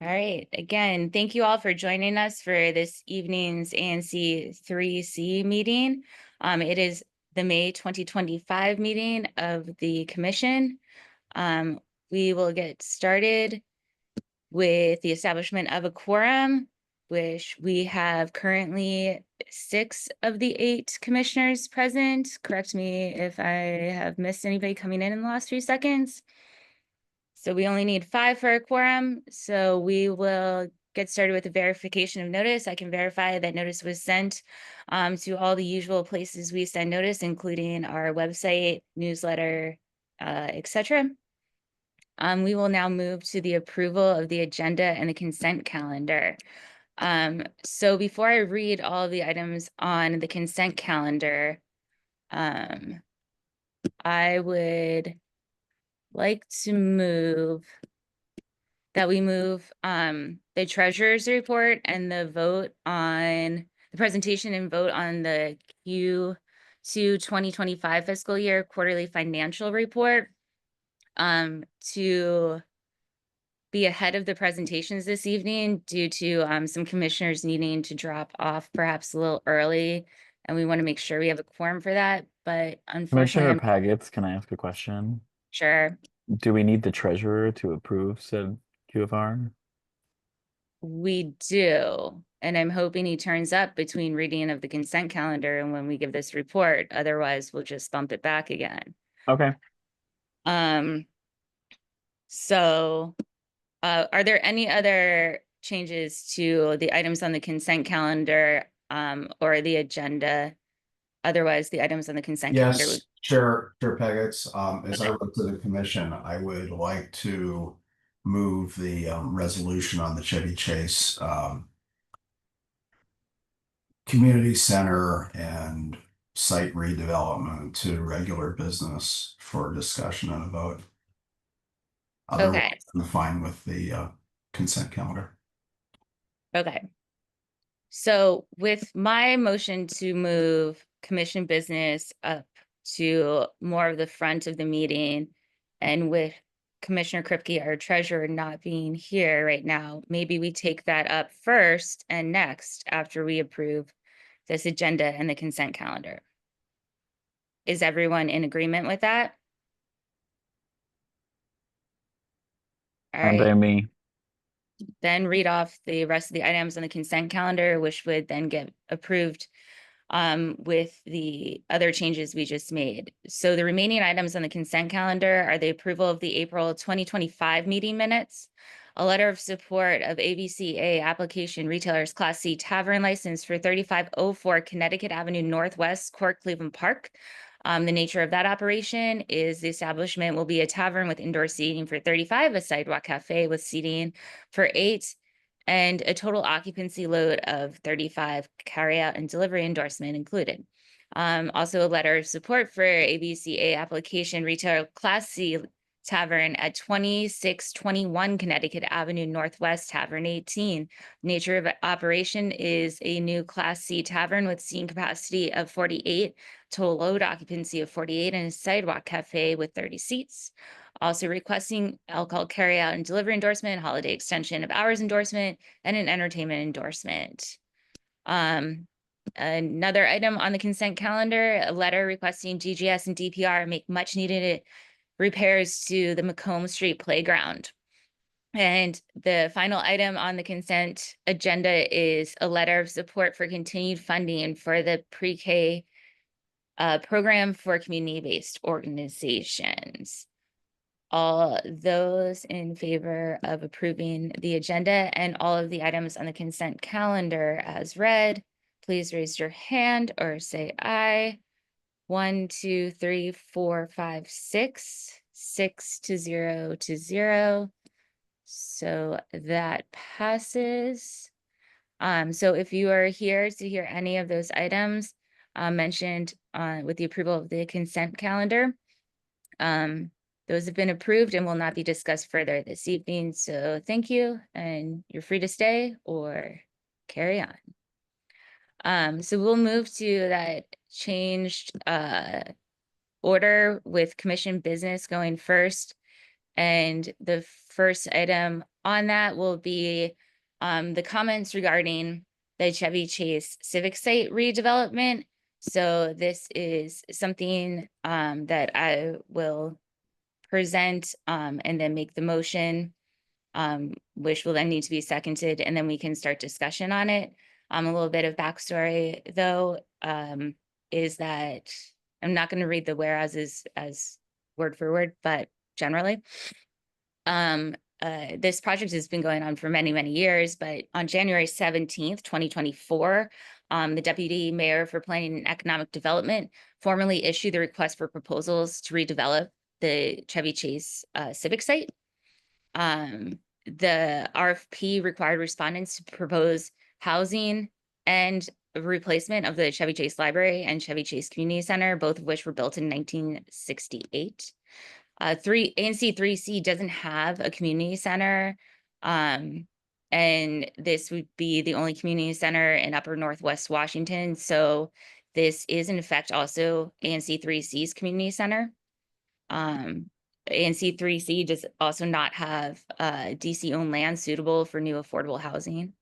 All right. Again, thank you all for joining us for this evening's ANC3C meeting. It is the May 2025 meeting of the Commission. We will get started with the establishment of a quorum, which we have currently 6 of the 8 commissioners present. Correct me if I have missed anybody coming in the last few seconds. So we only need 5 for a quorum. So we will get started with the verification of notice. I can verify that notice was sent to all the usual places we send notice, including our website, newsletter, etc. We will now move to the approval of the agenda and the consent calendar. So before I read all of the items on the consent calendar, I would like to move that we move the treasurer's report and the vote on the presentation and vote on the Q2 2025 fiscal year quarterly financial report to be ahead of the presentations this evening due to some commissioners needing to drop off perhaps a little early, and we want to make sure we have a quorum for that. But unfortunately, Commissioner I'm Pagets, can I ask a question? sure Do we need the treasurer to approve said QFR? we do. And I'm hoping he turns up between reading of the consent calendar and when we give this report. Otherwise, we'll just bump it back again. Okay. Um, so are there any other changes to the items on the consent calendar or the agenda? Otherwise, the items on the consent calendar would. Yes, Chair Peggotts. As I Okay. wrote to the commission, I would like to move the resolution on the Chevy Chase Community Center and site redevelopment to regular business for discussion and a vote. Otherwise, Okay. I'm fine with the consent calendar. Okay. So with my motion to move commission business up to more of the front of the meeting, and with Commissioner Kripke, our treasurer, not being here right now, maybe we take that up first and next after we approve this agenda and the consent calendar. Is everyone in agreement with that? All And right. Amy, Then read off the rest of the items on the consent calendar, which would then get approved with the other changes we just made. So the remaining items on the consent calendar are the approval of the April 2025 meeting minutes, a letter of support of ABCA application retailers Class C tavern license for 3504 Connecticut Avenue Northwest, Cork, Cleveland Park. The nature of that operation is the establishment will be a tavern with indoor seating for 35, a sidewalk cafe with seating for 8, and a total occupancy load of 35, carryout and delivery endorsement included. Also a letter of support for ABCA application retail Class C Tavern at 2621 Connecticut Avenue Northwest, Tavern 18. Nature of operation is a new Class C tavern with seating capacity of 48, total load occupancy of 48, and a sidewalk cafe with 30 seats. Also requesting alcohol carryout and delivery endorsement, holiday extension of hours endorsement, and an entertainment endorsement. Another item on the consent calendar, a letter requesting GGS and DPR make much needed repairs to the Macomb Street Playground. And the final item on the consent agenda is a letter of support for continued funding for the pre-K program for community-based organizations. All those in favor of approving the agenda and all of the items on the consent calendar as read, please raise your hand or say aye. 1, 2, 3, 4, 5, 6, 6 to 0 to 0. So that passes. So if you are here to hear any of those items mentioned with the approval of the consent calendar, those have been approved and will not be discussed further this evening. So thank you, and you're free to stay or carry on. So we'll move to that changed order with commission business going first And the first item on that will be the comments regarding the Chevy Chase Civic Site redevelopment. So this is something that I will present and then make the motion, which will then need to be seconded, and then we can start discussion on it. A little bit of backstory though, is that I'm not going to read the whereas as word for word, but generally, this project has been going on for many, many years, but on January 17th, 2024, the Deputy Mayor for Planning and Economic Development formally issued the request for proposals to redevelop the Chevy Chase Civic Site. The RFP required respondents to propose housing and replacement of the Chevy Chase Library and Chevy Chase Community Center, both of which were built in 1968. ANC3C doesn't have a community center. And this would be the only community center in Upper Northwest Washington. So this is in effect also ANC3C's community center. ANC3C does also not have DC-owned land suitable for new affordable housing.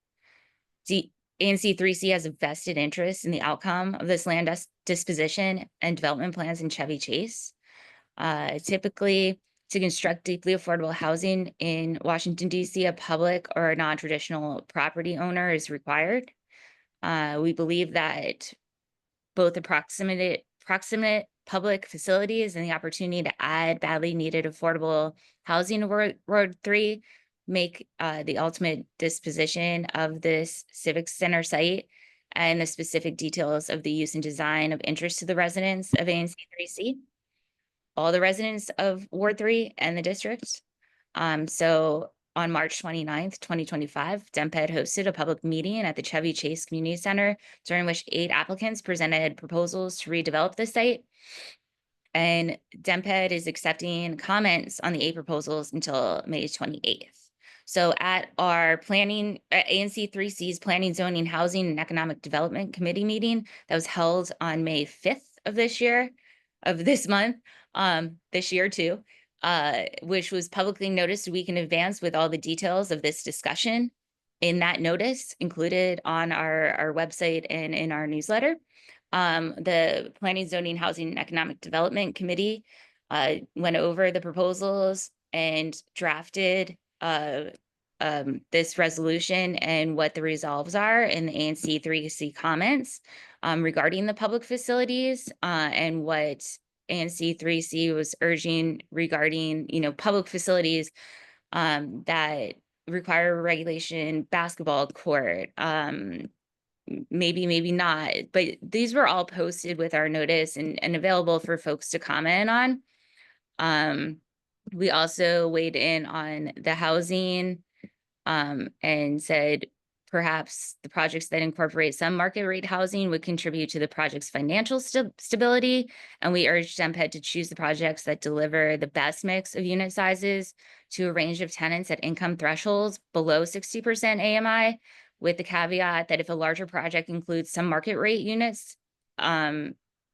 ANC3C has a vested interest in the outcome of this land disposition and development plans in Chevy Chase. Typically, to construct deeply affordable housing in Washington, D.C., a public or a non-traditional property owner is required. We believe that both the proximate public facilities and the opportunity to add badly needed affordable housing to Road 3 make the ultimate disposition of this civic center site and the specific details of the use and design of interest to the residents of ANC3C, all the residents of Ward 3 and the district. So on March 29th, 2025, DEMPED hosted a public meeting at the Chevy Chase Community Center, during which 8 applicants presented proposals to redevelop the site. And DEMPED is accepting comments on the 8 proposals until May 28th. So at our ANC3C's Planning, Zoning, Housing, and Economic Development Committee meeting that was held on May 5th of this month, this year too, which was publicly noticed a week in advance with all the details of this discussion in that notice included on our website and in our newsletter. The Planning, Zoning, Housing, and Economic Development Committee went over the proposals and drafted this resolution and what the resolves are in the ANC3C comments regarding the public facilities and what ANC3C was urging regarding, public facilities that require regulation, basketball court, maybe not, but these were all posted with our notice and available for folks to comment on. We also weighed in on the housing and said perhaps the projects that incorporate some market rate housing would contribute to the project's financial stability. And we urged DEMPED to choose the projects that deliver the best mix of unit sizes to a range of tenants at income thresholds below 60% AMI, with the caveat that if a larger project includes some market rate units,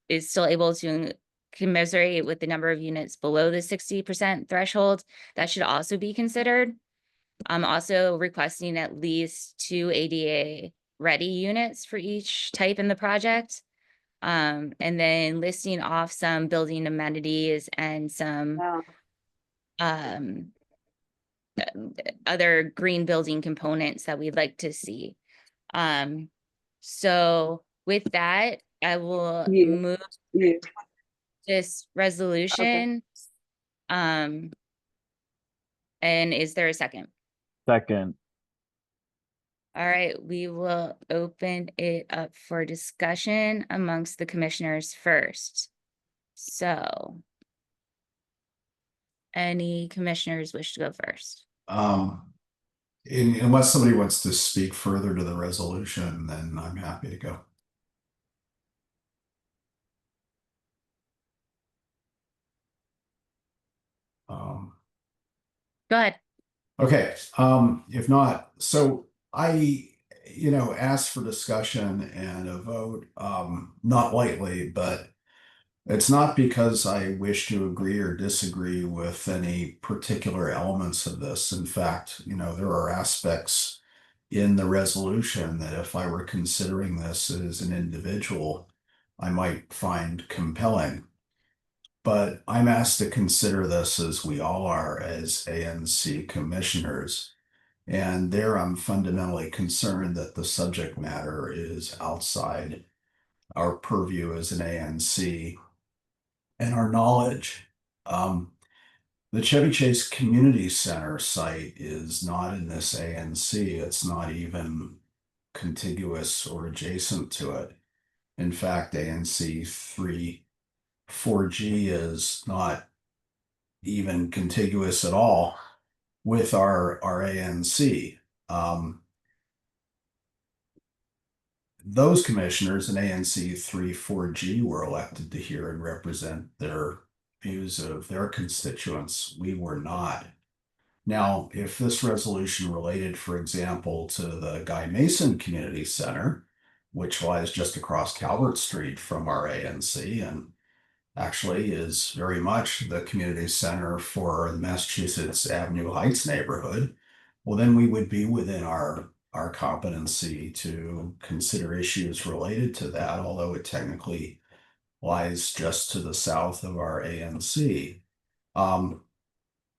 is still able to commiserate with the number of units below the 60% threshold, that should also be considered. I'm also requesting at least 2 ADA ready units for each type in the project. And then listing off some building amenities and some other green building components that we'd like to see. So with that, I will move this resolution. And is there a second? Second. All right, we will open it up for discussion amongst the commissioners first. So any commissioners wish to go first? Unless somebody wants to speak further to the resolution, then I'm happy to go. Go ahead. Okay, if not, so I, asked for discussion and a vote, not lightly, but It's not because I wish to agree or disagree with any particular elements of this. In fact, there are aspects in the resolution that if I were considering this as an individual, I might find compelling. But I'm asked to consider this as we all are as ANC commissioners. And there I'm fundamentally concerned that the subject matter is outside our purview as an ANC and our knowledge. Um, the Chevy Chase Community Center site is not in this ANC. It's not even contiguous or adjacent to it. In fact, ANC 4G is not even contiguous at all with our ANC. Those commissioners in ANC 4G were elected to hear and represent their views of their constituents. We were not. Now, if this resolution related, for example, to the Guy Mason Community Center, which lies just across Calvert Street from our ANC and actually is very much the community center for the Massachusetts Avenue Heights neighborhood, well, then we would be within our competency to consider issues related to that, although it technically lies just to the south of our ANC. Um,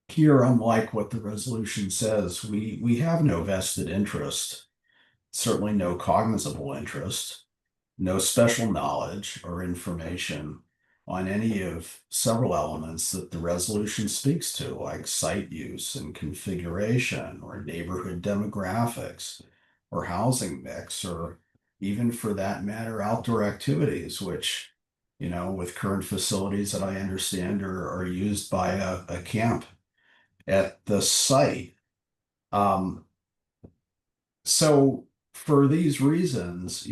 Here, unlike what the resolution says, we have no vested interest, certainly no cognizable interest, no special knowledge or information on any of several elements that the resolution speaks to, like site use and configuration, or neighborhood demographics, or housing mix, or even for that matter, outdoor activities, which, with current facilities that I understand are used by a camp at the site. Um, so for these reasons,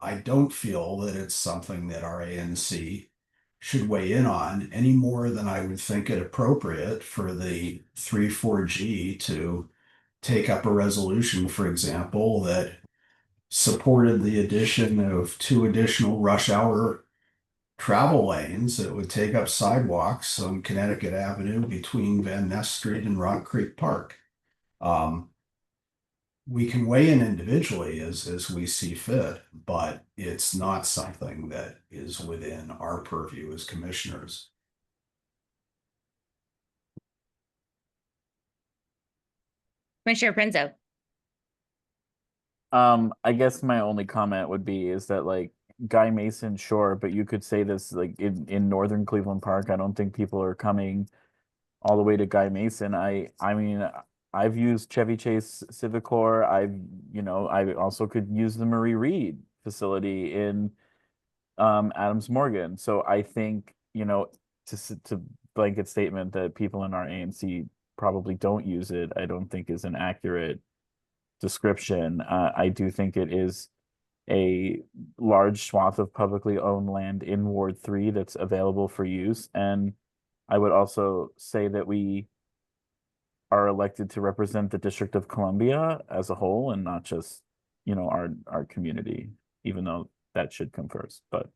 I don't feel that it's something that our ANC should weigh in on any more than I would think it appropriate for the 3-4G to take up a resolution, for example, that supported the addition of 2 additional rush hour travel lanes that would take up sidewalks on Connecticut Avenue between Van Ness Street and Rock Creek Park. Um, we can weigh in individually as we see fit, but it's not something that is within our purview as commissioners. Commissioner Prinzo. I guess my only comment would be is that like Guy Mason, sure, but you could say this like in northern Cleveland Park. I don't think people are coming all the way to Guy Mason. I mean, I've used Chevy Chase Civicor. I also could use the Marie Reed facility in Adams Morgan. So I think, to blanket statement that people in our ANC probably don't use it, I don't think is an accurate description. I do think it is a large swath of publicly owned land in Ward 3 that's available for use. And I would also say that we are elected to represent the District of Columbia as a whole and not just, our community, even though that should come first. But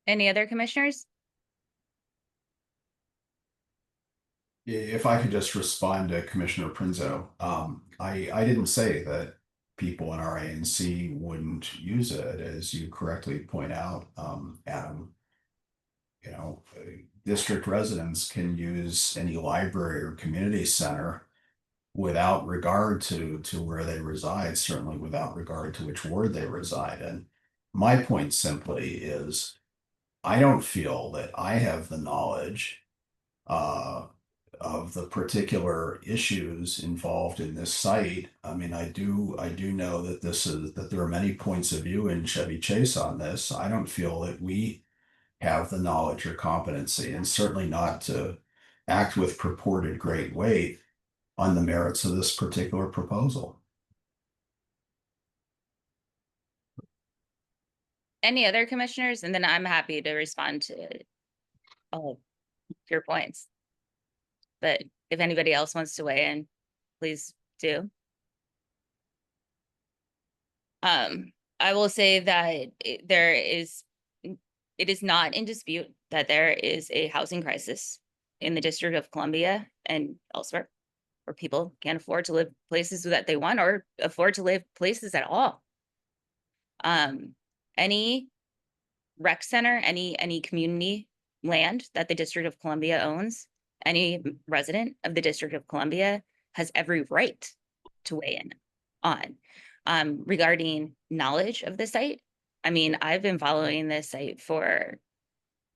Any other commissioners? If I could just respond to Commissioner Prinzo, I didn't say that people in our ANC wouldn't use it, as you correctly point out, Adam. District residents can use any library or community center without regard to where they reside, certainly without regard to which ward they reside in. My point simply is, I don't feel that I have the knowledge uh, of the particular issues involved in this site. I mean, I do know that that there are many points of view in Chevy Chase on this. I don't feel that we have the knowledge or competency, and certainly not to act with purported great weight on the merits of this particular proposal. Any other commissioners? And then I'm happy to respond to all of your points. But if anybody else wants to weigh in, please do. I will say that it is not in dispute that there is a housing crisis in the District of Columbia and elsewhere, where people can't afford to live places that they want or afford to live places at all. Any rec center, any community land that the District of Columbia owns, any resident of the District of Columbia has every right to weigh in on. Regarding knowledge of the site, I mean, I've been following this site for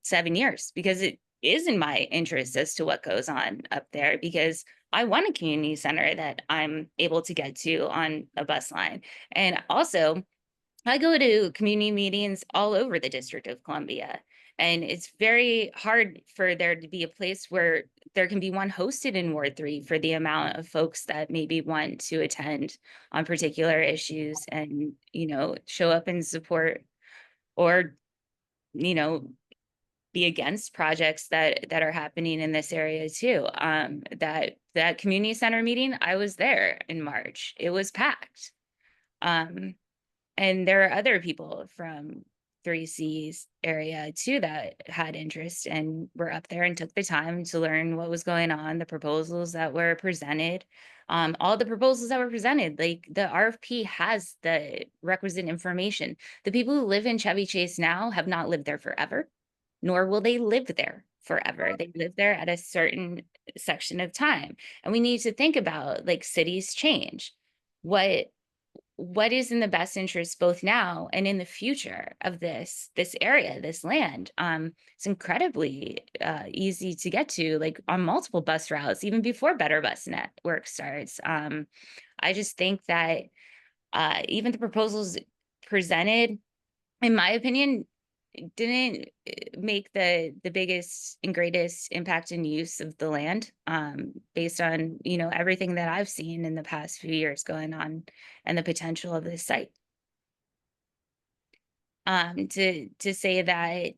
7 years because it is in my interest as to what goes on up there, because I want a community center that I'm able to get to on a bus line. And also, I go to community meetings all over the District of Columbia, and it's very hard for there to be a place where there can be one hosted in Ward 3 for the amount of folks that maybe want to attend on particular issues and, show up and support or, be against projects that are happening in this area too. That community center meeting, I was there in March. It was packed. And there are other people from 3C's area too that had interest and were up there and took the time to learn what was going on, the proposals that were presented. All the proposals that were presented, like the RFP has the requisite information. The people who live in Chevy Chase now have not lived there forever, nor will they live there forever. They live there at a certain section of time. And we need to think about, like, cities change. What is in the best interest both now and in the future of this area, this land? It's incredibly easy to get to, like on multiple bus routes, even before Better Bus Network starts. I just think that even the proposals presented, in my opinion, didn't make the biggest and greatest impact in use of the land, based on everything that I've seen in the past few years going on and the potential of this site. To say that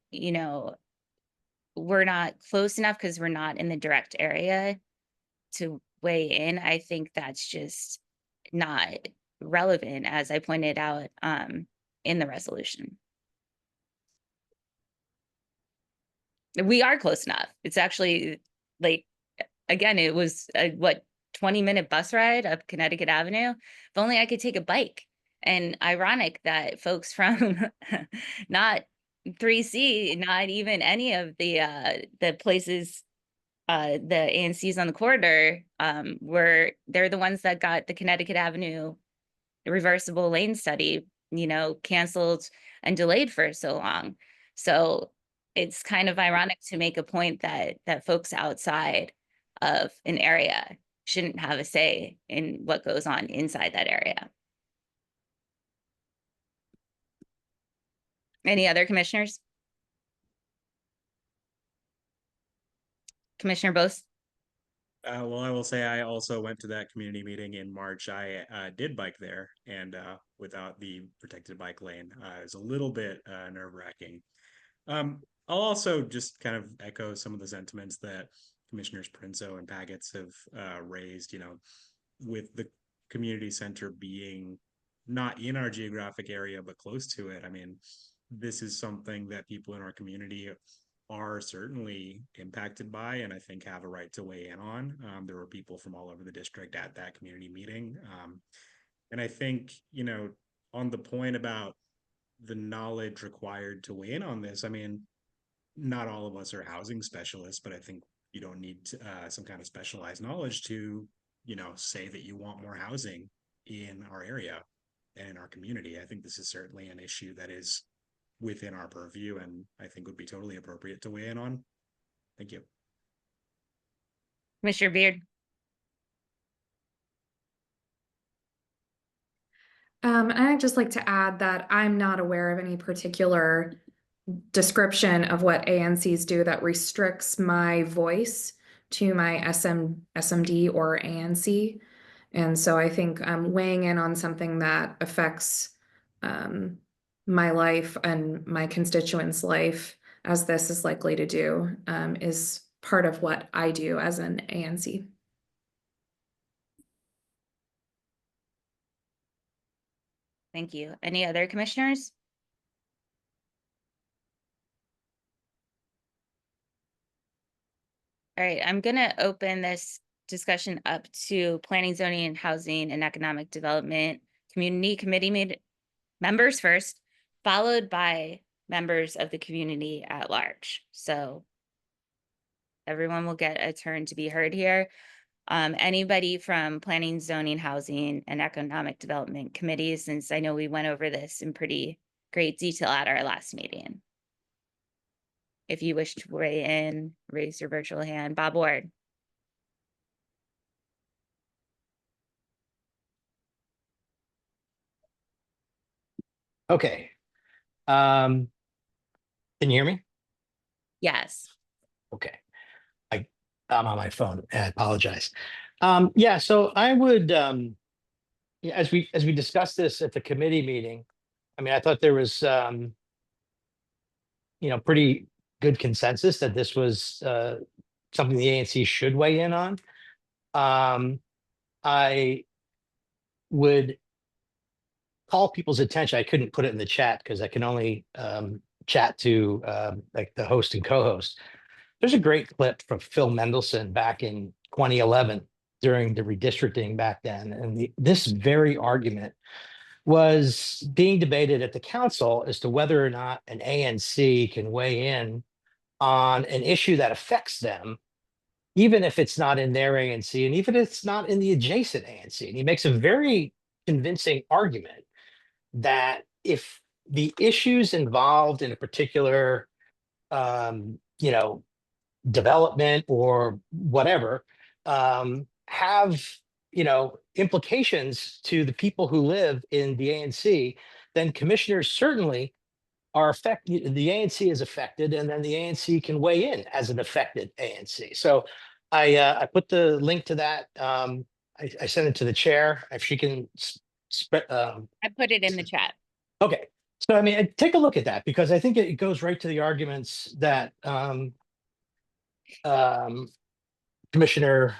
we're not close enough because we're not in the direct area to weigh in, I think that's just not relevant, as I pointed out in the resolution. We are close enough. It's actually, like, again, it was a 20-minute bus ride up Connecticut Avenue. If only I could take a bike. And ironic that folks from not 3C, not even any of the places, the ANCs on the corridor, they're the ones that got the Connecticut Avenue reversible lane study, canceled and delayed for so long. So it's kind of ironic to make a point that folks outside of an area shouldn't have a say in what goes on inside that area. Any other commissioners? Commissioner Bose? Well, I will say I also went to that community meeting in March. I did bike there, and without the protected bike lane, it was a little bit nerve-wracking. I'll also just kind of echo some of the sentiments that Commissioners Prinzo and Pagets have raised. With the community center being not in our geographic area but close to it. I mean, this is something that people in our community are certainly impacted by, and I think have a right to weigh in on. There were people from all over the district at that community meeting. And I think, on the point about the knowledge required to weigh in on this, I mean, not all of us are housing specialists, but I think you don't need some kind of specialized knowledge to, say that you want more housing in our area and in our community. I think this is certainly an issue that is within our purview, and I think would be totally appropriate to weigh in on. Thank you. Commissioner Beard? I'd just like to add that I'm not aware of any particular description of what ANCs do that restricts my voice to my SMD or ANC. And so I think weighing in on something that affects my life and my constituents' life, as this is likely to do, is part of what I do as an ANC. Thank you. Any other commissioners? All right, I'm gonna open this discussion up to planning, zoning, and housing and economic development community committee members first, followed by members of the community at large. So everyone will get a turn to be heard here. Anybody from planning, zoning, housing, and economic development committees, since I know we went over this in pretty great detail at our last meeting. If you wish to weigh in, raise your virtual hand. Bob Ward. Okay. Can you hear me? Yes. Okay. I'm on my phone. I apologize. Yeah, so I would yeah, as we discussed this at the committee meeting, I mean, I thought there was pretty good consensus that this was something the ANC should weigh in on. I would call people's attention. I couldn't put it in the chat because I can only chat to like the host and co-host. There's a great clip from Phil Mendelson back in 2011 during the redistricting back then. And this very argument was being debated at the council as to whether or not an ANC can weigh in on an issue that affects them, even if it's not in their ANC and even if it's not in the adjacent ANC. And he makes a very convincing argument that if the issues involved in a particular, development or whatever, have implications to the people who live in the ANC, then commissioners certainly are affected. The ANC is affected, and then the ANC can weigh in as an affected ANC. So I put the link to that. I sent it to the chair. If she can spread. I put it in the chat. Okay. So, I mean, take a look at that because I think it goes right to the arguments that Commissioner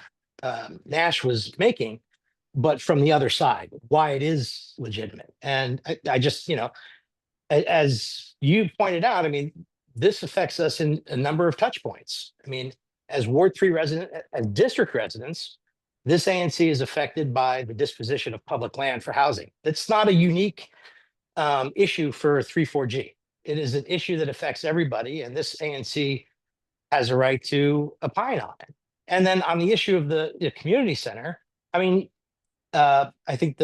Nash was making, but from the other side, why it is legitimate. And I just, as you pointed out, I mean, this affects us in a number of touch points. I mean, as Ward 3 resident, as district residents, this ANC is affected by the disposition of public land for housing. It's not a unique issue for 3-4G. It is an issue that affects everybody, and this ANC has a right to opine on it. And then on the issue of the community center, I mean, I think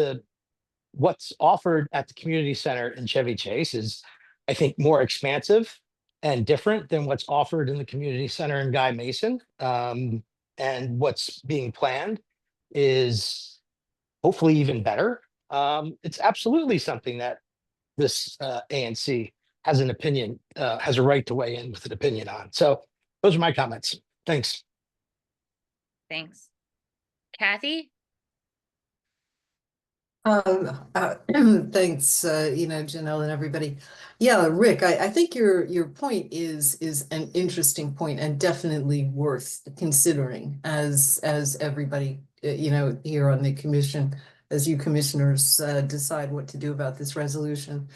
what's offered at the community center in Chevy Chase is, I think, more expansive and different than what's offered in the community center in Guy Mason. And what's being planned is hopefully even better. It's absolutely something that this ANC has an opinion, has a right to weigh in with an opinion on. So those are my comments. Thanks. Thanks. Kathy? Thanks, Janelle and everybody. Yeah, Rick, I think your point is an interesting point and definitely worth considering as everybody, here on the commission, as you commissioners decide what to do about this resolution.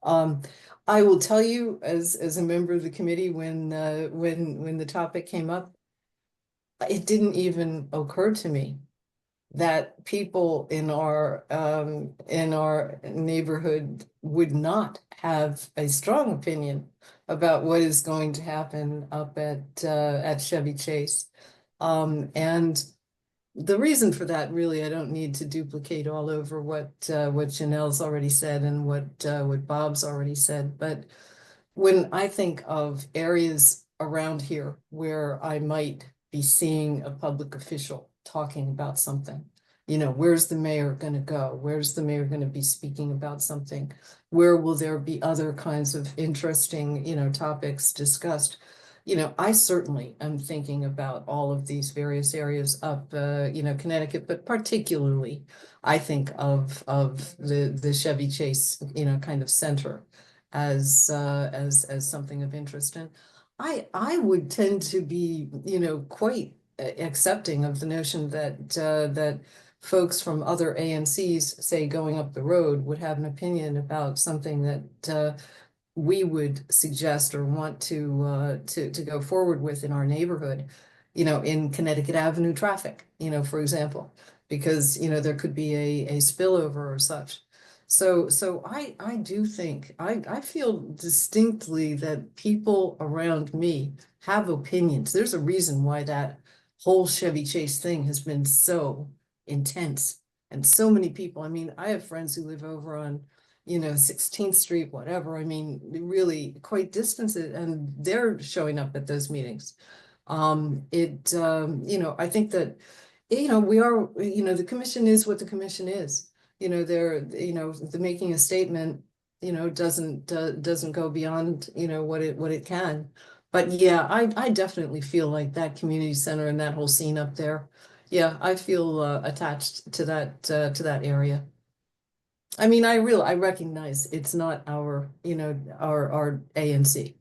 I will tell you as a member of the committee when the topic came up, it didn't even occur to me that people in our neighborhood would not have a strong opinion about what is going to happen up at Chevy Chase. And the reason for that, really, I don't need to duplicate all over what Janelle's already said and what Bob's already said. But when I think of areas around here where I might be seeing a public official talking about something, where's the mayor going to go? Where's the mayor going to be speaking about something? Where will there be other kinds of interesting, topics discussed? I certainly am thinking about all of these various areas up, Connecticut, but particularly I think of the Chevy Chase, kind of center as something of interest. And I would tend to be, quite accepting of the notion that folks from other ANCs, say going up the road, would have an opinion about something that we would suggest or want to go forward with in our neighborhood, in Connecticut Avenue traffic, for example, because, there could be a spillover or such. So I do think, I feel distinctly that people around me have opinions. There's a reason why that whole Chevy Chase thing has been so intense. And so many people, I mean, I have friends who live over on, 16th Street, whatever. I mean, really quite distant, and they're showing up at those meetings. I think that, we are, the commission is what the commission is. The making a statement, doesn't go beyond, what it can. But yeah, I definitely feel like that community center and that whole scene up there. Yeah, I feel attached to that area. I mean, I recognize it's not our our ANC.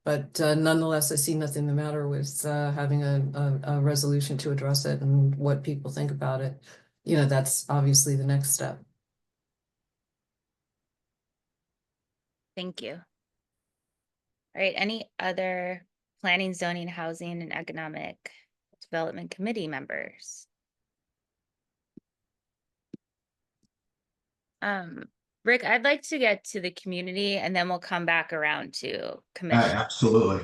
But nonetheless, I see nothing the matter with having a resolution to address it and what people think about it. That's obviously the next step. Thank you. All right, any other planning, zoning, housing, and economic development committee members? Rick, I'd like to get to the community and then we'll come back around to commission. Absolutely.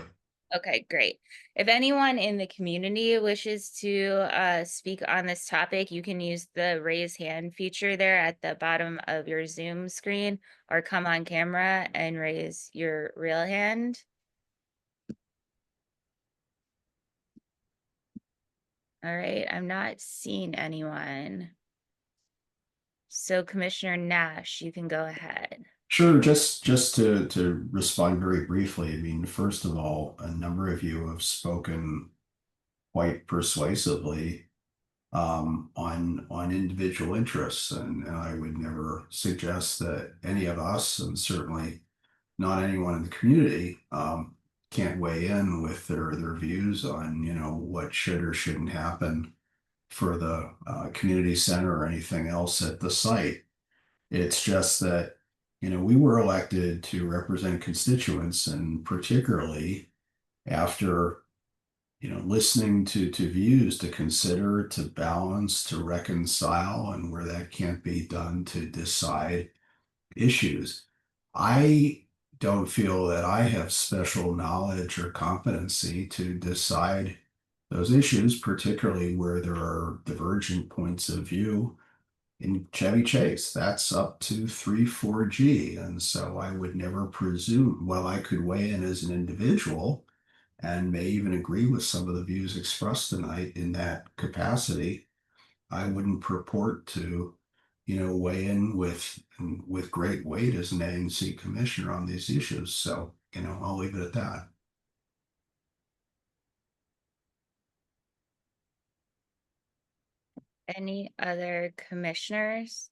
Okay, great. If anyone in the community wishes to speak on this topic, you can use the raise hand feature there at the bottom of your Zoom screen or come on camera and raise your real hand. All right, I'm not seeing anyone. So Commissioner Nash, you can go ahead. Sure, just to respond very briefly. I mean, first of all, a number of you have spoken quite persuasively on individual interests, and I would never suggest that any of us, and certainly not anyone in the community, can't weigh in with their views on what should or shouldn't happen for the community center or anything else at the site. It's just that we were elected to represent constituents, and particularly after listening to views, to consider, to balance, to reconcile, and where that can't be done, to decide issues. I don't feel that I have special knowledge or competency to decide those issues, particularly where there are divergent points of view. In Chevy Chase, that's up to 3,4G. And so I would never presume, while I could weigh in as an individual and may even agree with some of the views expressed tonight in that capacity, I wouldn't purport to, weigh in with great weight as an ANC commissioner on these issues. So, I'll leave it at that. Any other commissioners?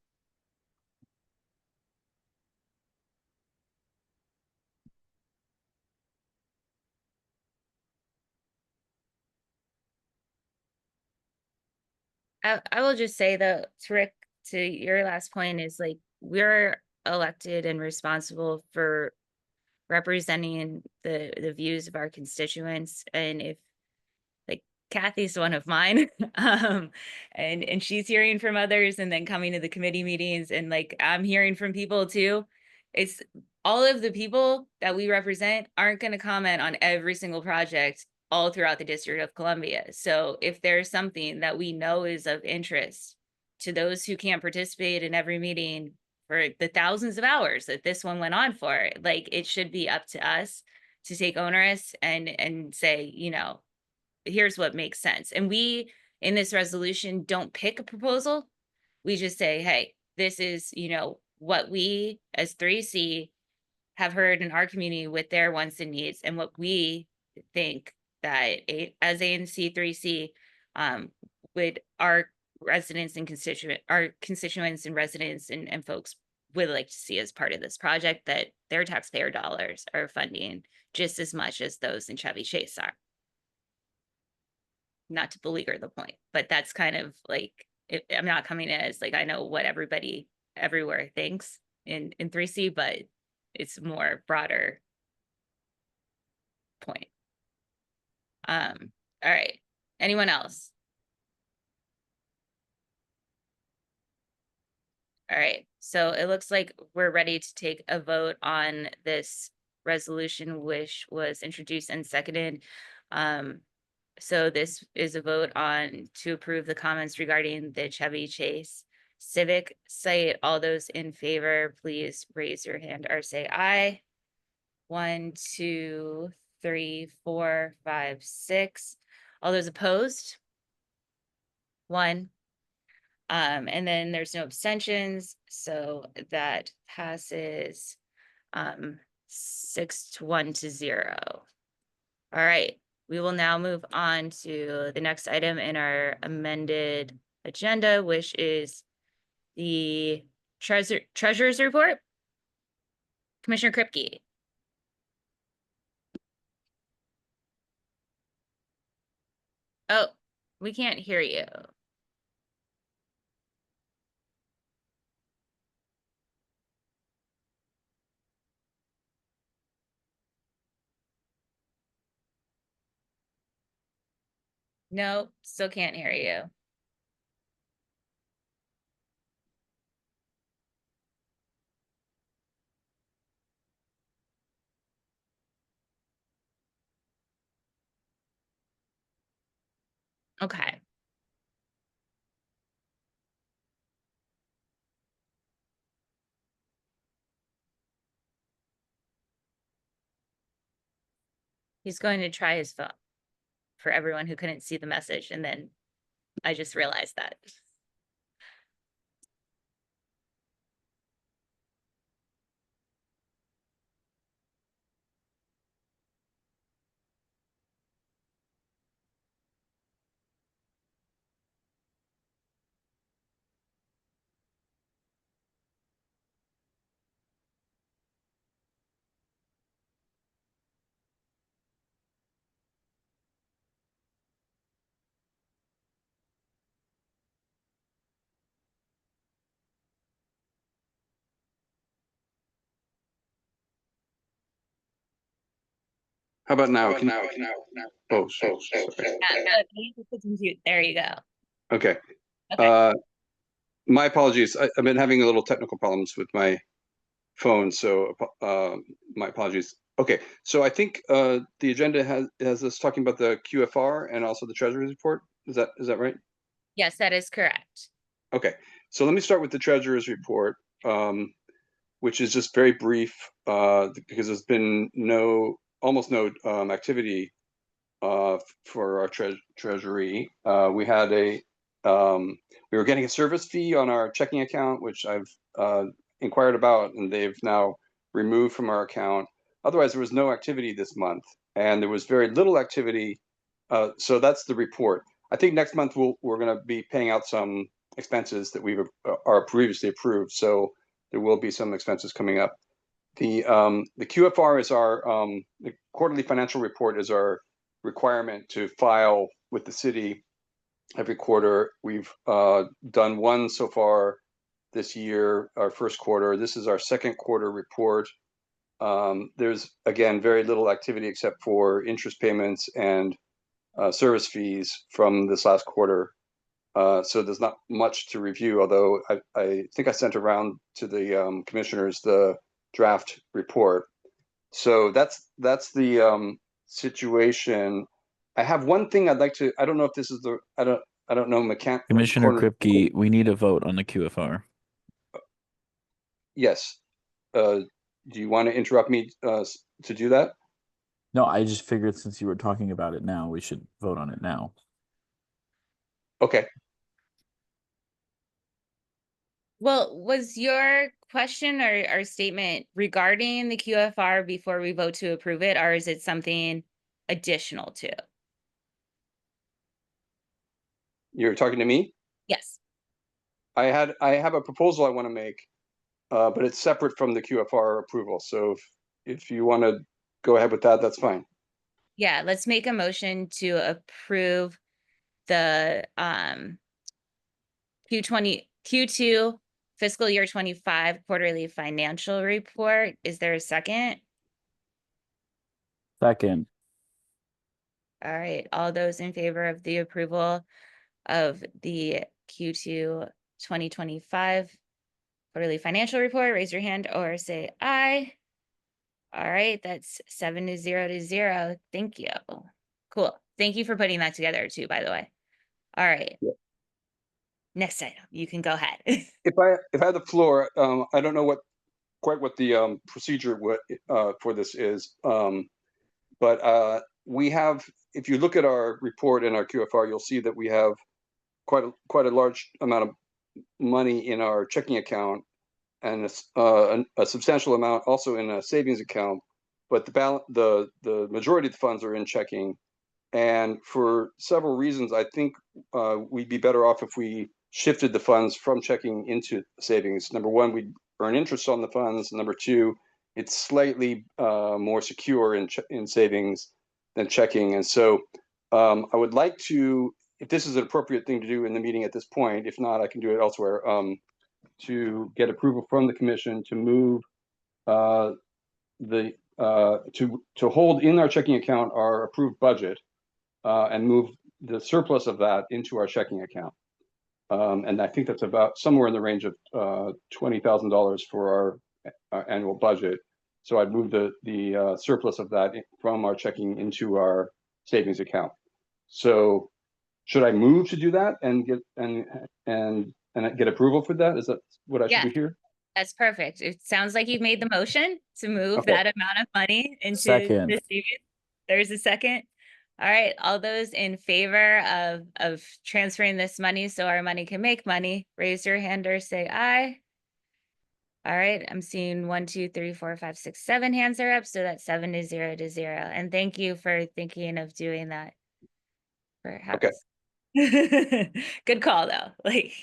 I will just say though, to Rick, to your last point is like, we're elected and responsible for representing the views of our constituents. And if like Kathy's one of mine, and she's hearing from others and then coming to the committee meetings, and like I'm hearing from people too. It's all of the people that we represent aren't going to comment on every single project all throughout the District of Columbia. So if there's something that we know is of interest to those who can't participate in every meeting for the thousands of hours that this one went on for, like it should be up to us to take ownership and say, here's what makes sense. And we, in this resolution, don't pick a proposal. We just say, hey, this is, what we as 3C have heard in our community with their wants and needs, and what we think that as ANC3C would our residents and constituents and residents and folks would like to see as part of this project, that their taxpayer dollars are funding just as much as those in Chevy Chase are. Not to beleaguer the point, but that's kind of like I'm not coming in as like, I know what everybody everywhere thinks in 3C, but it's more broader point. All right. Anyone else? All right, so it looks like we're ready to take a vote on this resolution, which was introduced and seconded. So this is a vote on to approve the comments regarding the Chevy Chase Civic site. All those in favor, please raise your hand or say aye. 1, 2, 3, 4, 5, 6. All those opposed? 1. And then there's no abstentions, so that passes 6 to 1 to 0. All right, we will now move on to the next item in our amended agenda, which is the treasurer's report. Commissioner Kripke. Oh, we can't hear you. No, still can't hear you. Okay. He's going to try his phone for everyone who couldn't see the message, and then I just realized that. How about now? Oh, sorry. There you go. Okay. Okay. My apologies. I've been having a little technical problems with my phone, so my apologies. Okay, so I think the agenda has us talking about the QFR and also the Treasury report. Is that right? Yes, that is correct. Okay, so let me start with the Treasurer's report, which is just very brief because there's been almost no activity for our treasury. We had we were getting a service fee on our checking account, which I've inquired about, and they've now removed from our account. Otherwise, there was no activity this month, and there was very little activity. So that's the report. I think next month we're going to be paying out some expenses that we've are previously approved. So there will be some expenses coming up. The QFR is our the quarterly financial report is our requirement to file with the city every quarter. We've done one so far this year, our first quarter. This is our second quarter report. There's again very little activity except for interest payments and service fees from this last quarter. So there's not much to review, although I think I sent around to the commissioners the draft report. So that's the situation. I have one thing I'd like to. I don't know if this is the. I don't know Commissioner Kripke, we need a vote on the QFR. Yes. Do you want to interrupt me to do that? No, I just figured since you were talking about it now, we should vote on it now. Okay. Well, was your question or statement regarding the QFR before we vote to approve it, or is it something additional to? You're talking to me? Yes. I have a proposal I want to make, but it's separate from the QFR approval. So if you want to go ahead with that, that's fine. Yeah, let's make a motion to approve the Q2 fiscal year 25 quarterly financial report. Is there a second? Second. All right, all those in favor of the approval of the Q2 2025 quarterly financial report, raise your hand or say aye. All right, that's 7-0. Thank you. Cool. Thank you for putting that together too, by the way. All right. Yeah. Next item, you can go ahead. If I had the floor, I don't know quite what the procedure for this is, but we have. If you look at our report and our QFR, you'll see that we have quite a large amount of money in our checking account, and a substantial amount also in a savings account. But the majority of the funds are in checking, and for several reasons, I think we'd be better off if we shifted the funds from checking into savings. Number one, we'd earn interest on the funds. Number two, it's slightly more secure in savings than checking. And so I would like to, if this is an appropriate thing to do in the meeting at this point, if not, I can do it elsewhere, to get approval from the commission to move to hold in our checking account our approved budget and move the surplus of that into our checking account. And I think that's about somewhere in the range of $20,000 for our annual budget. So I'd move the surplus of that from our checking into our savings account. So should I move to do that and get approval for that? Is that what I should do here? That's perfect. It sounds like you've made the motion to move Okay. that amount of money into Second. the savings. There's a second. All right, all those in favor of transferring this money so our money can make money, raise your hand or say aye. All right, I'm seeing 1, 2, 3, 4, 5, 6, 7 hands are up, so that's 7-0. And thank you for thinking of doing that. Perhaps. Okay. Good call though, like,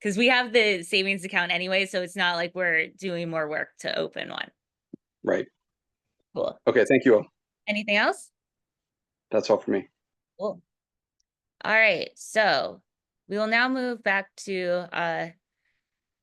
because we have the savings account anyway, so it's not like we're doing more work to open one. Right. Cool. Okay, thank you all. Anything else? That's all for me. Cool. All right, so we will now move back to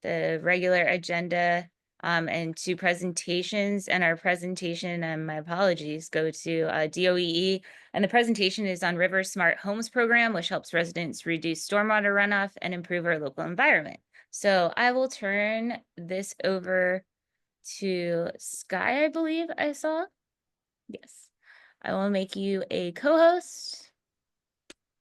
the regular agenda and to presentations. And our presentation, and my apologies, go to DOEE. And the presentation is on River Smart Homes program, which helps residents reduce stormwater runoff and improve our local environment. So I will turn this over to Sky, I believe I saw. Yes. I will make you a co-host.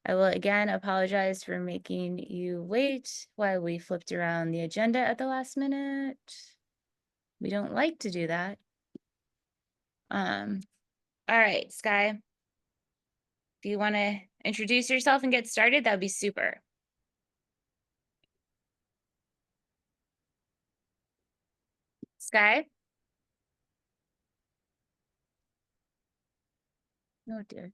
I will again apologize for making you wait while we flipped around the agenda at the last minute. We don't like to do that. All right, Sky. If you want to introduce yourself and get started, that'd be super. Sky? Oh dear.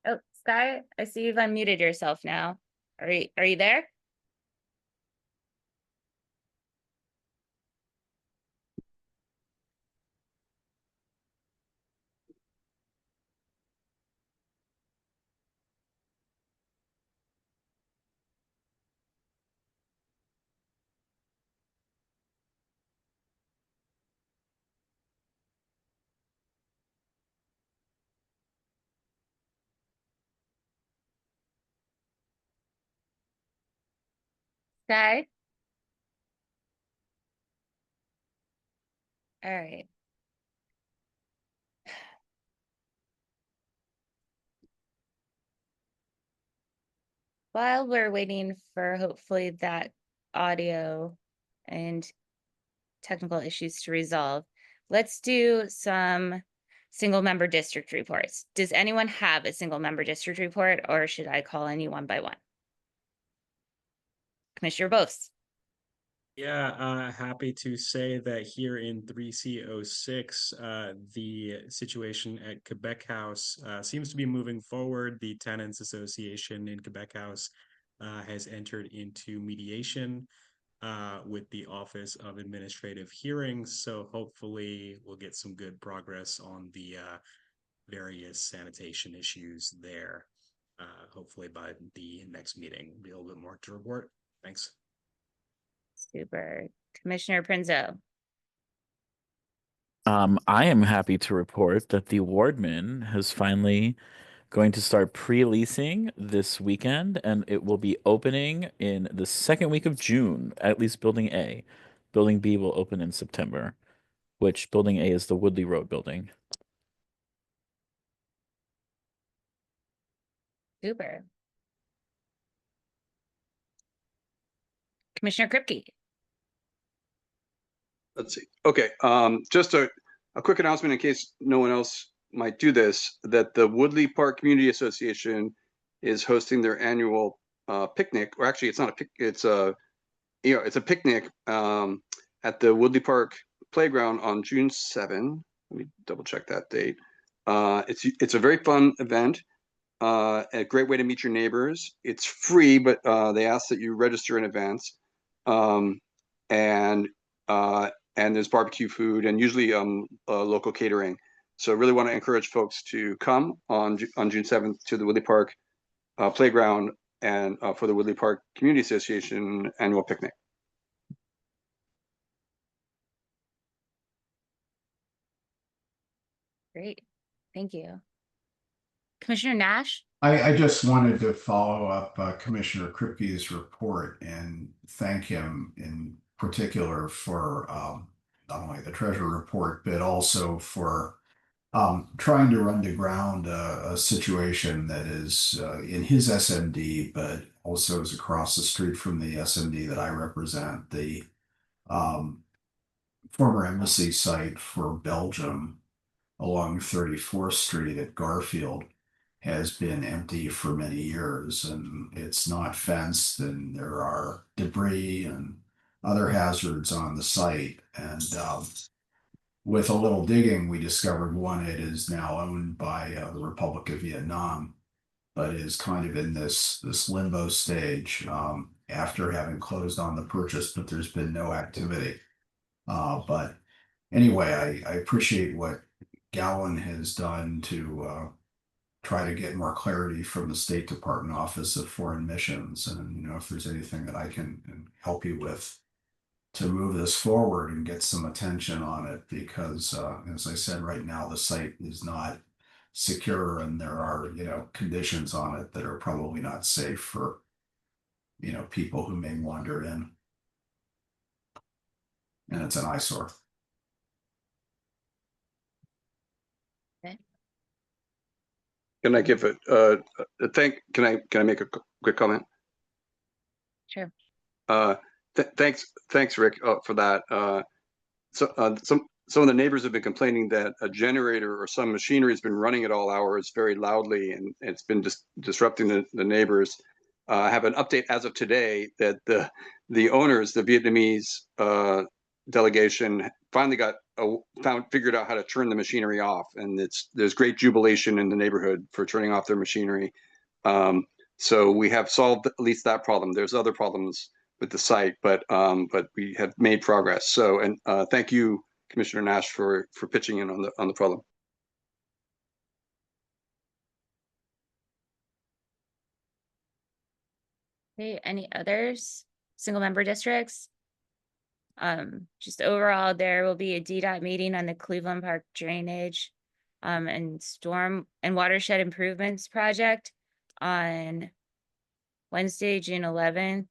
Oh, Sky, I see you've unmuted yourself now. Are you there? Sky? All right. While we're waiting for hopefully that audio and technical issues to resolve, let's do some single member district reports. Does anyone have a single member district report, or should I call any one by one? Commissioner Bose. Yeah, happy to say that here in 3C06, the situation at Quebec House seems to be moving forward. The Tenants Association in Quebec House has entered into mediation with the Office of Administrative Hearings. So hopefully we'll get some good progress on the various sanitation issues there. Hopefully by the next meeting, be a little bit more to report. Thanks. Super. Commissioner Prinzo. I am happy to report that the Wardman has finally going to start pre-leasing this weekend, and it will be opening in the second week of June, at least Building A. Building B will open in September, which Building A is the Woodley Road building. Super. Commissioner Kripke. Let's see. Okay, just a quick announcement in case no one else might do this, that the Woodley Park Community Association is hosting their annual picnic, or actually it's not a pic, it's a picnic at the Woodley Park Playground on June 7. Let me double check that date. It's a very fun event. A great way to meet your neighbors. It's free, but they ask that you register in advance. And there's barbecue food and usually local catering. So I really want to encourage folks to come on June 7th to the Woodley Park Playground and for the Woodley Park Community Association annual picnic. Great. Thank you. Commissioner Nash. I just wanted to follow up Commissioner Kripke's report and thank him in particular for not only the treasury report, but also for trying to run to ground a situation that is in his SMD, but also is across the street from the SMD that I represent, the former embassy site for Belgium along 34th Street at Garfield has been empty for many years, and it's not fenced, and there are debris and other hazards on the site. And with a little digging, we discovered one, it is now owned by the Republic of Vietnam, but is kind of in this limbo stage after having closed on the purchase, but there's been no activity. But anyway, I appreciate what Gowan has done to try to get more clarity from the State Department Office of Foreign Missions. And, if there's anything that I can help you with to move this forward and get some attention on it, because as I said, right now, the site is not secure and there are, conditions on it that are probably not safe for, people who may wander in. And it's an eyesore. Can I give can I make a quick comment? Sure. Thanks, Rick, for that. Some of the neighbors have been complaining that a generator or some machinery has been running at all hours very loudly, and it's been disrupting the neighbors. I have an update as of today that the owners, the Vietnamese delegation, finally figured out how to turn the machinery off, and there's great jubilation in the neighborhood for turning off their machinery. So we have solved at least that problem. There's other problems with the site, but we have made progress. So, and thank you, Commissioner Nash, for pitching in on the problem. Okay, any others? Single member districts? Just overall, there will be a DDOT meeting on the Cleveland Park drainage and storm and watershed improvements project on Wednesday, June 11th.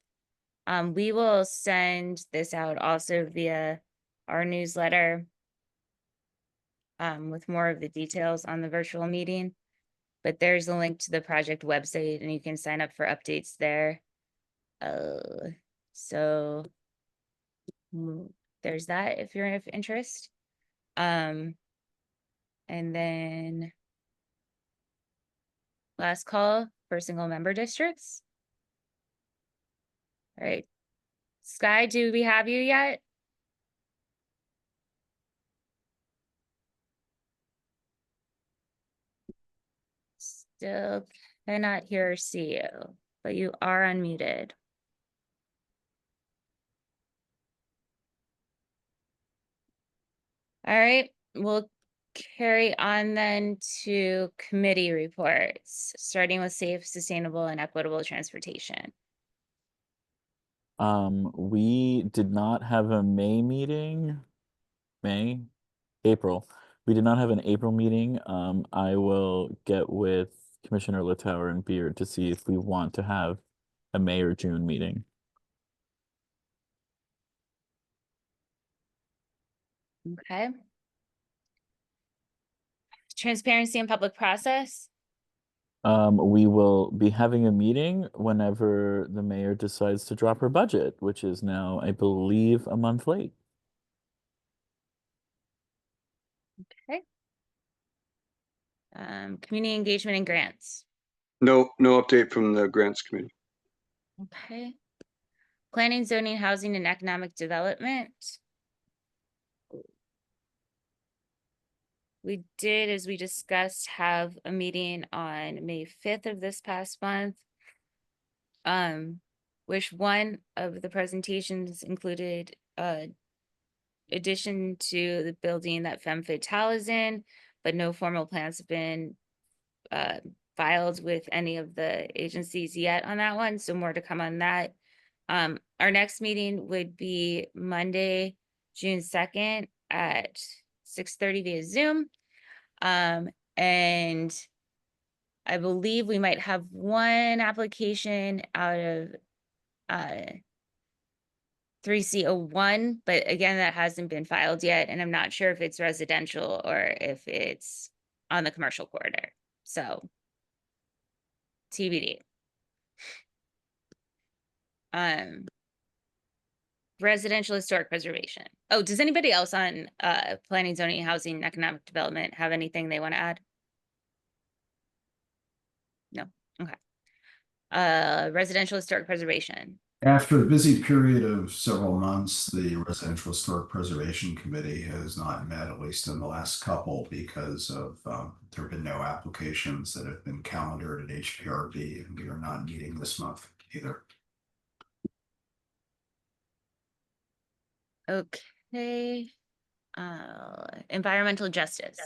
We will send this out also via our newsletter with more of the details on the virtual meeting. But there's a link to the project website and you can sign up for updates there. So there's that if you're of interest. And then last call for single member districts. All right. Sky, do we have you yet? Still cannot hear or see you, but you are unmuted. All right, we'll carry on then to committee reports, starting with safe, sustainable, and equitable transportation. We did not have a May meeting. April. We did not have an April meeting. I will get with Commissioner Littauer and Beard to see if we want to have a May or June meeting. Okay. Transparency and public process. We will be having a meeting whenever the mayor decides to drop her budget, which is now, I believe, a month late. Okay. Community engagement and grants. No update from the grants committee. Okay. Planning, zoning, housing, and economic development. We did, as we discussed, have a meeting on May 5th of this past month. Which one of the presentations included addition to the building that Femme Fatale is in, but no formal plans have been filed with any of the agencies yet on that one, so more to come on that. Our next meeting would be Monday, June 2nd at 6:30 via Zoom. And I believe we might have one application out of 3C01, but again, that hasn't been filed yet, and I'm not sure if it's residential or if it's on the commercial corridor. So TBD. Residential historic preservation. Oh, does anybody else on planning, zoning, housing, and economic development have anything they want to add? No. Okay. Residential historic preservation. After a busy period of several months, the Residential Historic Preservation Committee has not met, at least in the last couple, because of there have been no applications that have been calendared at HPRB, and we are not meeting this month either. Okay. Environmental justice.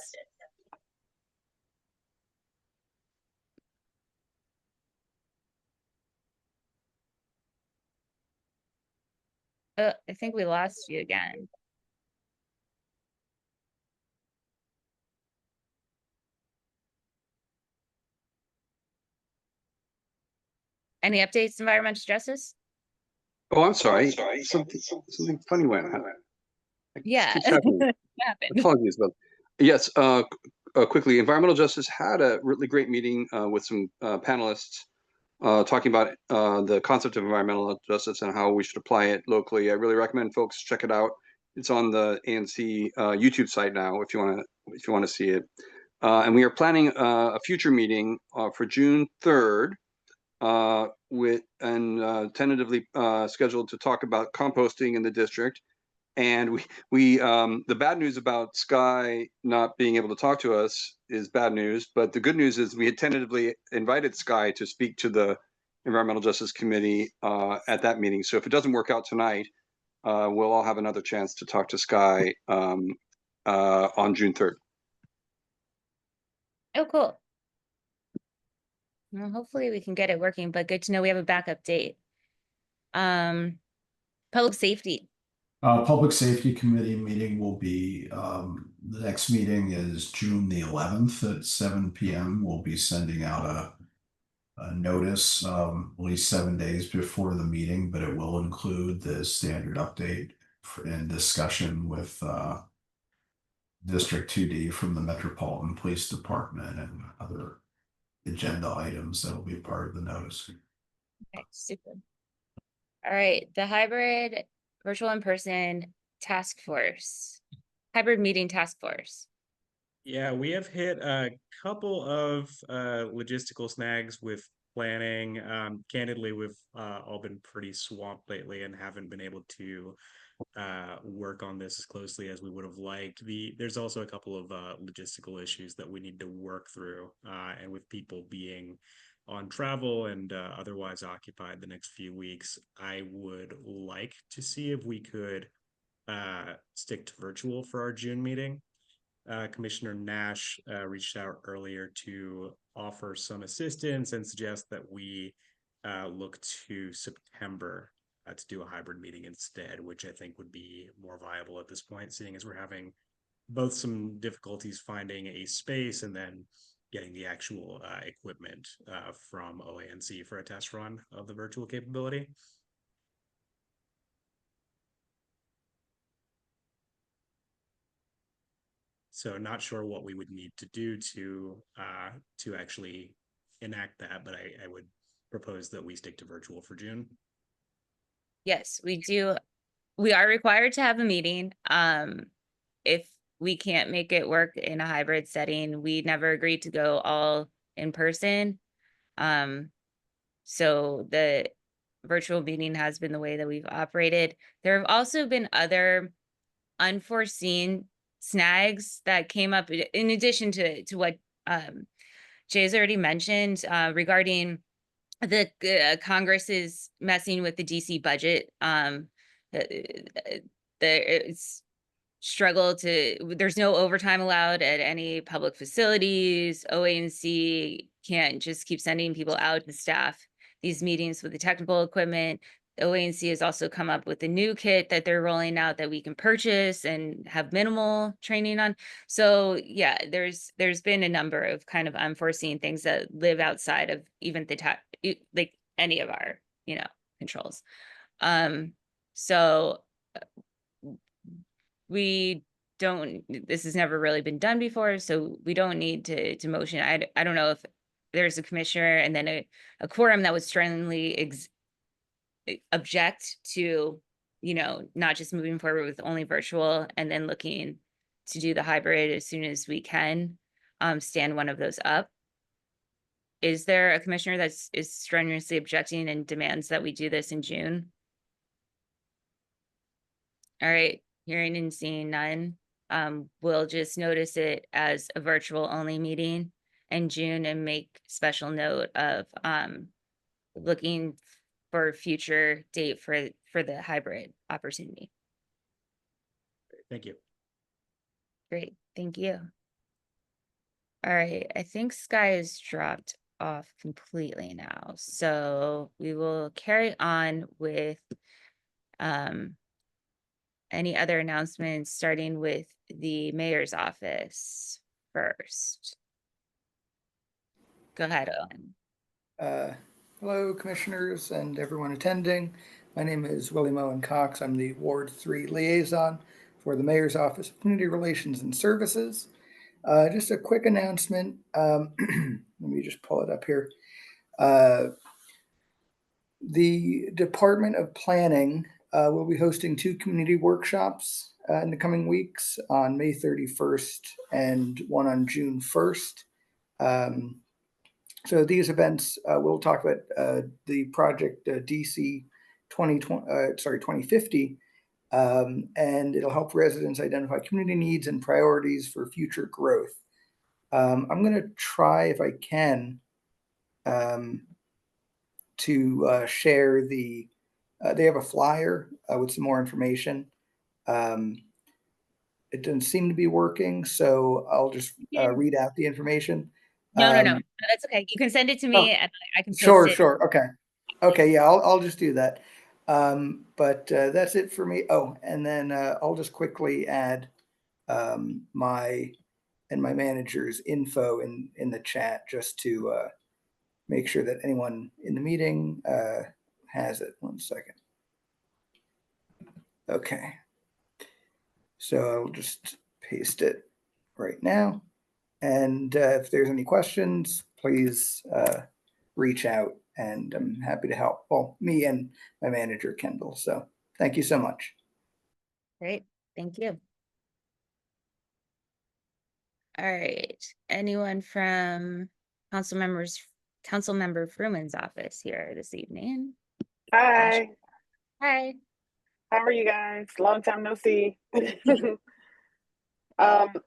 I think we lost you again. Any updates, environmental justice? Oh, I'm sorry. Something funny went on. It Yeah. keeps happening. What happened? Apologies about. Yes, quickly, environmental justice had a really great meeting with some panelists talking about the concept of environmental justice and how we should apply it locally. I really recommend folks check it out. It's on the ANC YouTube site now if you want to see it. And we are planning a future meeting for June 3rd tentatively scheduled to talk about composting in the district. And we the bad news about Sky not being able to talk to us is bad news, but the good news is we had tentatively invited Sky to speak to the Environmental Justice Committee at that meeting. So if it doesn't work out tonight, we'll all have another chance to talk to Sky on June 3rd. Oh, cool. Well, hopefully we can get it working, but good to know we have a backup date. Public safety. Public Safety Committee meeting will be, the next meeting is June the 11th at 7 p.m. We'll be sending out a notice at least 7 days before the meeting, but it will include the standard update and discussion with District 2D from the Metropolitan Police Department and other agenda items that will be part of the notice. Okay, super. All right, the hybrid virtual in-person task force, hybrid meeting task force. Yeah, we have hit a couple of logistical snags with planning. Candidly, we've all been pretty swamped lately and haven't been able to work on this as closely as we would have liked. There's also a couple of logistical issues that we need to work through, and with people being on travel and otherwise occupied the next few weeks, I would like to see if we could stick to virtual for our June meeting. Commissioner Nash reached out earlier to offer some assistance and suggest that we look to September to do a hybrid meeting instead, which I think would be more viable at this point, seeing as we're having both some difficulties finding a space and then getting the actual equipment from OANC for a test run of the virtual capability. So not sure what we would need to do to actually enact that, but I would propose that we stick to virtual for June. Yes, we do. We are required to have a meeting. If we can't make it work in a hybrid setting, we never agreed to go all in person. So the virtual meeting has been the way that we've operated. There have also been other unforeseen snags that came up in addition to what Jay's already mentioned regarding the Congress is messing with the DC budget. It's struggle to, there's no overtime allowed at any public facilities. OANC can't just keep sending people out to staff these meetings with the technical equipment. OANC has also come up with a new kit that they're rolling out that we can purchase and have minimal training on. So yeah, there's been a number of kind of unforeseen things that live outside of even the like any of our, controls. So we don't, this has never really been done before, so we don't need to motion. I don't know if there's a commissioner and then a quorum that would strongly object to, not just moving forward with only virtual and then looking to do the hybrid as soon as we can, stand one of those up. Is there a commissioner is strenuously objecting and demands that we do this in June? All right, hearing and seeing none, we'll just notice it as a virtual only meeting in June and make special note of looking for a future date for the hybrid opportunity. Thank you. Great, thank you. All right, I think Sky has dropped off completely now, so we will carry on with any other announcements, starting with the mayor's office first. Go ahead, Owen. Hello, commissioners and everyone attending. My name is William Owen Cox. I'm the Ward 3 liaison for the Mayor's Office of Community Relations and Services. Just a quick announcement. Let me just pull it up here. The Department of Planning will be hosting 2 community workshops in the coming weeks on May 31st and one on June 1st. So these events, we'll talk about the project DC 2050, and it'll help residents identify community needs and priorities for future growth. I'm going to try, if I can, to share the, they have a flyer with some more information. It doesn't seem to be working, so I'll just read out the information. No, that's okay. You can send it to me and I can post it. Sure. Okay. Yeah, I'll just do that. But that's it for me. Oh, and then I'll just quickly add my manager's info in the chat just to make sure that anyone in the meeting has it. 1 second. Okay. So I'll just paste it right now. And if there's any questions, please reach out and I'm happy to help. Well, me and my manager, Kendall. So thank you so much. Great, thank you. All right, anyone from Councilmember Fruman's office here this evening? Hi. Hi. How are you guys? Long time no see.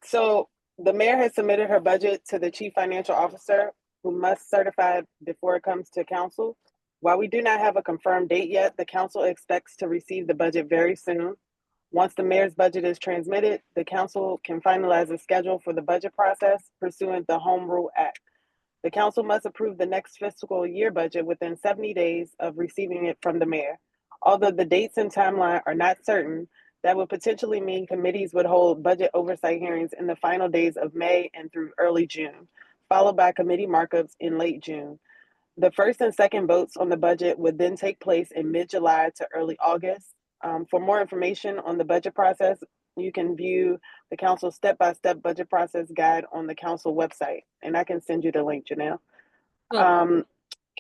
So the mayor has submitted her budget to the chief financial officer, who must certify before it comes to council. While we do not have a confirmed date yet, the council expects to receive the budget very soon. Once the mayor's budget is transmitted, the council can finalize a schedule for the budget process pursuant the Home Rule Act. The council must approve the next fiscal year budget within 70 days of receiving it from the mayor. Although the dates and timeline are not certain, that would potentially mean committees would hold budget oversight hearings in the final days of May and through early June, followed by committee markups in late June. The first and second votes on the budget would then take place in mid-July to early August. For more information on the budget process, you can view the council's step-by-step budget process guide on the council website, and I can send you the link, Janelle. Cool.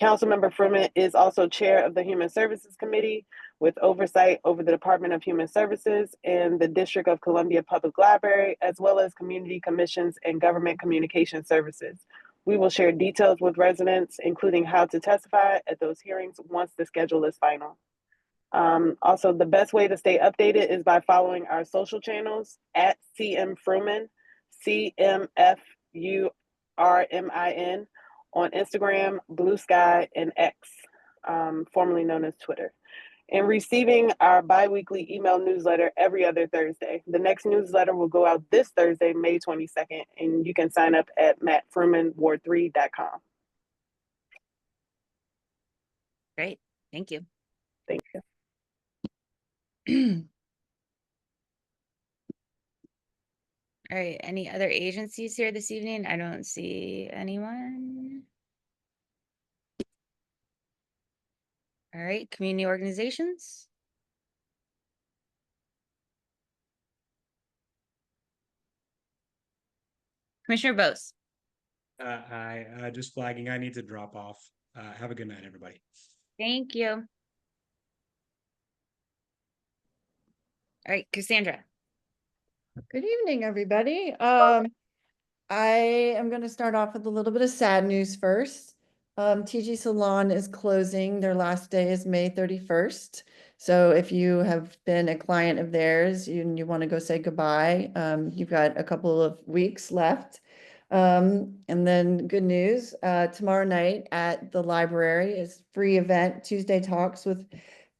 Councilmember Freeman is also chair of the Human Services Committee with oversight over the Department of Human Services and the District of Columbia Public Library, as well as community commissions and government communication services. We will share details with residents, including how to testify at those hearings once the schedule is final. Also, the best way to stay updated is by following our social channels at CM Fruman, CMFURMIN, on Instagram, Blue Sky, and X, formerly known as Twitter, and receiving our bi-weekly email newsletter every other Thursday. The next newsletter will go out this Thursday, May 22nd, and you can sign up at mattfrumanward3.com. Great. Thank you. Thank you. All right, any other agencies here this evening? I don't see anyone. All right, community organizations. Commissioner Bose. I just flagging, I need to drop off. Have a good night, everybody. Thank you. All right, Cassandra. Good evening, everybody. I am going to start off with a little bit of sad news first. TG Salon is closing. Their last day is May 31st. So if you have been a client of theirs and you want to go say goodbye, you've got a couple of weeks left. And then good news, tomorrow night at the library is free event, Tuesday Talks with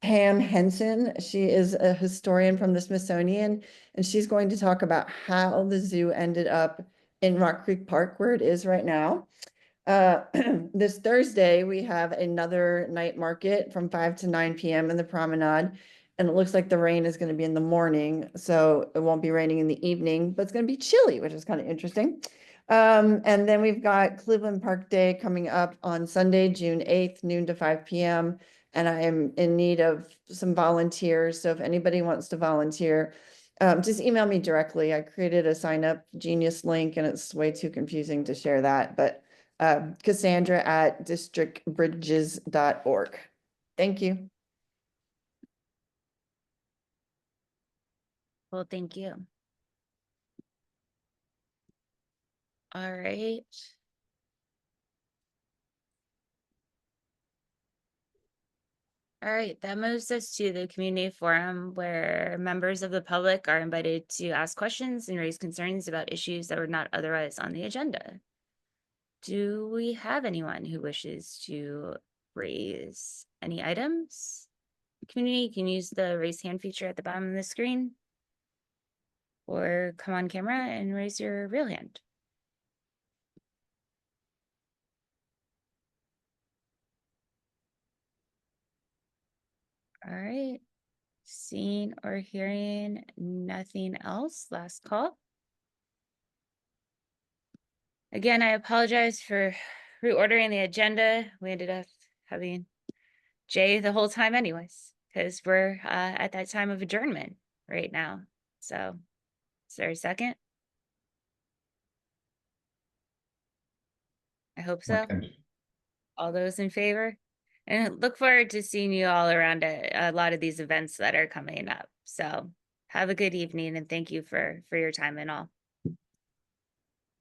Pam Henson. She is a historian from the Smithsonian, and she's going to talk about how the zoo ended up in Rock Creek Park, where it is right now. This Thursday, we have another night market from 5 to 9 p.m. in the promenade. And it looks like the rain is going to be in the morning, so it won't be raining in the evening, but it's going to be chilly, which is kind of interesting. And then we've got Cleveland Park Day coming up on Sunday, June 8th, noon to 5 p.m. And I am in need of some volunteers. So if anybody wants to volunteer, just email me directly. I created a sign up Genius link and it's way too confusing to share that, but Cassandra at districtbridges.org. Thank you. Well, thank you. All right. All right, that moves us to the community forum where members of the public are invited to ask questions and raise concerns about issues that were not otherwise on the agenda. Do we have anyone who wishes to raise any items? Community can use the raise hand feature at the bottom of the screen or come on camera and raise your real hand. All right, seeing or hearing nothing else, last call. Again, I apologize for reordering the agenda. We ended up having Jay the whole time anyways, because we're at that time of adjournment right now. So is there a second? I hope so. Okay. All those in favor? And look forward to seeing you all around a lot of these events that are coming up. So have a good evening and thank you for your time and all.